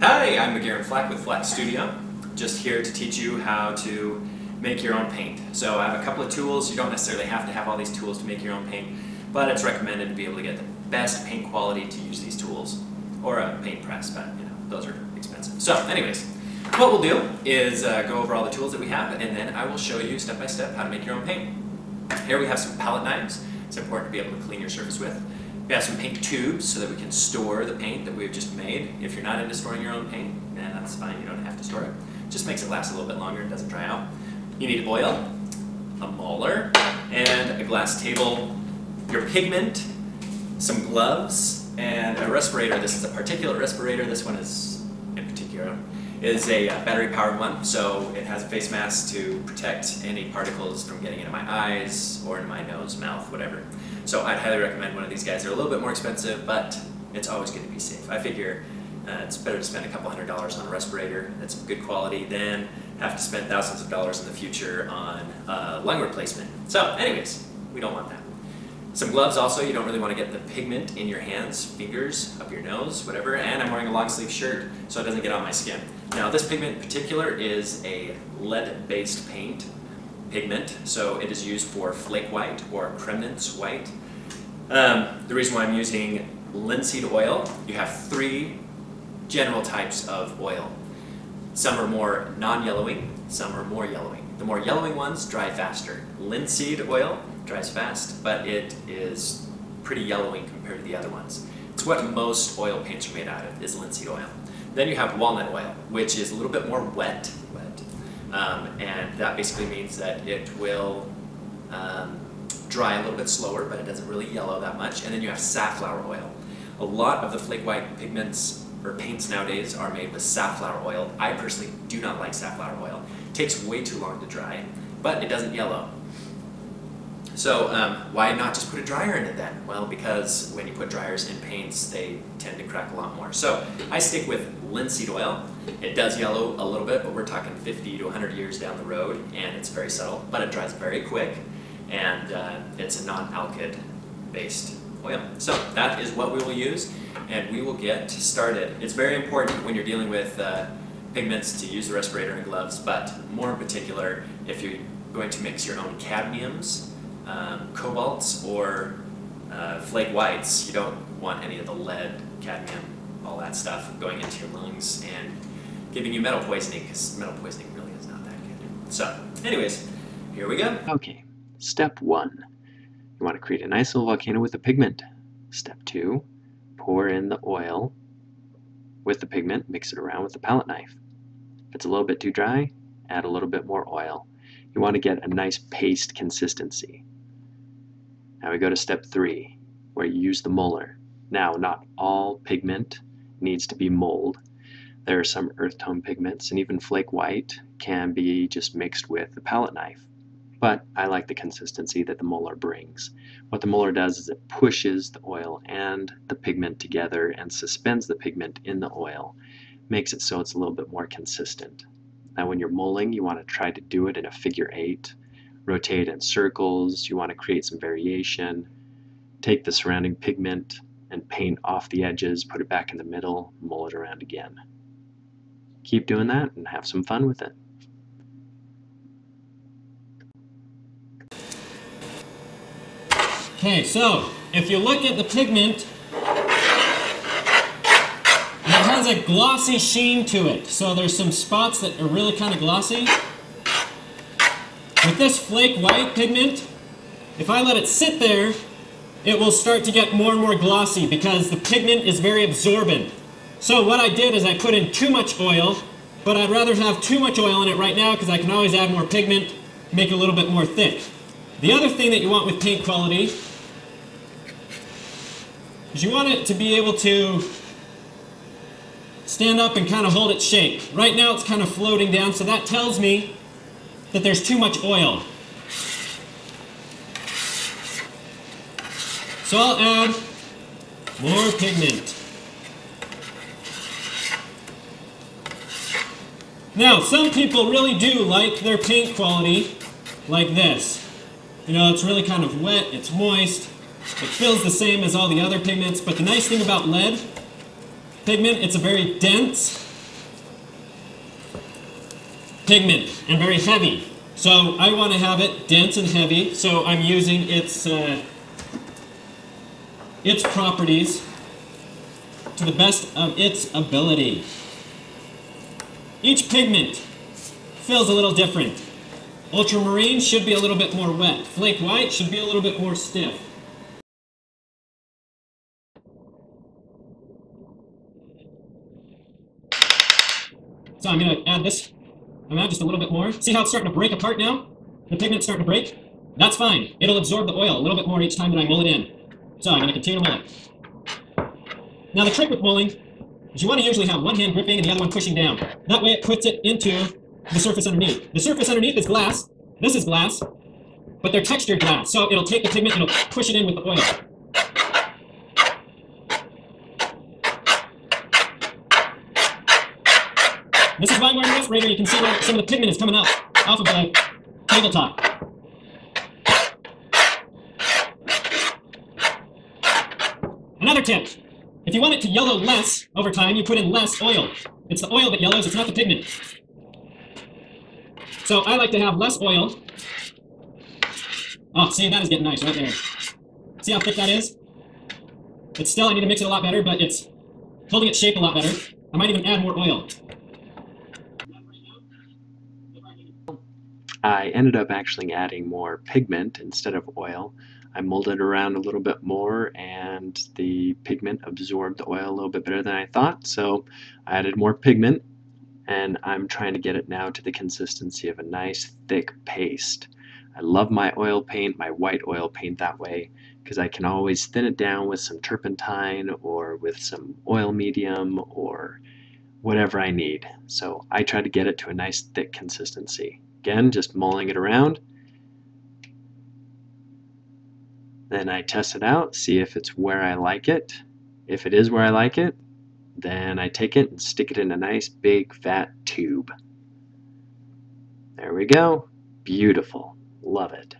Hi, I'm McGarren with Flack Studio. Just here to teach you how to make your own paint. So I have a couple of tools. You don't necessarily have to have all these tools to make your own paint, but it's recommended to be able to get the best paint quality to use these tools. Or a paint press, but you know, those are expensive. So anyways, what we'll do is go over all the tools that we have, and then I will show you step by step how to make your own paint. Here we have some palette knives. It's important to be able to clean your surface with. We have some paint tubes so that we can store the paint that we've just made. If you're not into storing your own paint, that's fine, you don't have to store it. Just makes it last a little bit longer, it doesn't dry out. You need oil, a Muller, and a glass table, your pigment, some gloves, and a respirator. This is a particulate respirator. This one is, in particular, is a battery-powered one, so it has a face mask to protect any particles from getting into my eyes or into my nose, mouth, whatever. So I'd highly recommend one of these guys. They're a little bit more expensive, but it's always going to be safe. I figure it's better to spend a couple $100s on a respirator that's good quality than have to spend thousands of dollars in the future on lung replacement. So anyways, we don't want that. Some gloves also. You don't really want to get the pigment in your hands, fingers, up your nose, whatever. And I'm wearing a long sleeve shirt so it doesn't get on my skin. Now this pigment in particular is a lead-based pigment, so it is used for flake white or Kremnitz white. The reason why I'm using linseed oil, you have three general types of oil. Some are more non-yellowing, some are more yellowing. The more yellowing ones dry faster. Linseed oil dries fast, but it is pretty yellowing compared to the other ones. It's what most oil paints are made out of, is linseed oil. Then you have walnut oil, which is a little bit more wet. And that basically means that it will dry a little bit slower, but it doesn't really yellow that much. And then you have safflower oil. A lot of the flake white pigments or paints nowadays are made with safflower oil. I personally do not like safflower oil. It takes way too long to dry, but it doesn't yellow. So why not just put a dryer in it then? Well, because when you put dryers in paints, they tend to crack a lot more. So I stick with linseed oil. It does yellow a little bit, but we're talking 50 to 100 years down the road, and it's very subtle, but it dries very quick, and it's a non-alkyd based oil. So that is what we will use, and we will get started. It's very important when you're dealing with pigments to use the respirator and gloves, but more in particular, if you're going to mix your own cadmiums, cobalts, or flake whites, you don't want any of the lead, cadmium, all that stuff going into your lungs and giving you metal poisoning, because metal poisoning really is not that good. So anyways, here we go. Okay, step 1. You want to create a nice little volcano with the pigment. Step 2, pour in the oil with the pigment, mix it around with the palette knife. If it's a little bit too dry, add a little bit more oil. You want to get a nice paste consistency. Now we go to step 3, where you use the Muller. Now, not all pigment needs to be mold. There are some earth tone pigments, and even flake white can be just mixed with the palette knife. But I like the consistency that the Muller brings. What the Muller does is it pushes the oil and the pigment together and suspends the pigment in the oil, makes it so it's a little bit more consistent. Now when you're mulling, you want to try to do it in a figure 8, rotate in circles, you want to create some variation, take the surrounding pigment and paint off the edges, put it back in the middle, mull it around again. Keep doing that and have some fun with it. Okay, so if you look at the pigment, it has a glossy sheen to it. So there's some spots that are really kind of glossy. With this flake white pigment, if I let it sit there, it will start to get more and more glossy because the pigment is very absorbent. So what I did is I put in too much oil, but I'd rather have too much oil in it right now because I can always add more pigment, make it a little bit more thick. The other thing that you want with paint quality is you want it to be able to stand up and kind of hold its shape. Right now it's kind of floating down, so that tells me that there's too much oil. So I'll add more pigment. Now, some people really do like their paint quality like this. You know, it's really kind of wet, it's moist, it feels the same as all the other pigments, but the nice thing about lead pigment, it's a very dense pigment and very heavy. So I want to have it dense and heavy, so I'm using its properties to the best of its ability. Each pigment feels a little different. Ultramarine should be a little bit more wet. Flake white should be a little bit more stiff. So I'm going to add this. I'm going to add just a little bit more. See how it's starting to break apart now? The pigment's starting to break? That's fine. It'll absorb the oil a little bit more each time that I mull it in. So I'm going to continue to mull it. Now the trick with mulling is you want to usually have one hand gripping and the other one pushing down. That way it puts it into the surface underneath. The surface underneath is glass. This is glass. But they're textured glass. So it'll take the pigment and it'll push it in with the oil. This is why we're in the respirator. You can see where some of the pigment is coming out off of the tabletop. Another tip. If you want it to yellow less over time, you put in less oil. It's the oil that yellows, it's not the pigment. So I like to have less oil. Oh, see, that is getting nice right there. See how thick that is? It's still, I need to mix it a lot better, but it's holding its shape a lot better. I might even add more oil. I ended up actually adding more pigment instead of oil. I mulled it around a little bit more and the pigment absorbed the oil a little bit better than I thought, so I added more pigment and I'm trying to get it now to the consistency of a nice thick paste. I love my oil paint, my white oil paint that way, because I can always thin it down with some turpentine or with some oil medium or whatever I need. So I try to get it to a nice thick consistency. Again, just mulling it around. Then I test it out, see if it's where I like it. If it is where I like it, then I take it and stick it in a nice big fat tube. There we go. Beautiful. Love it.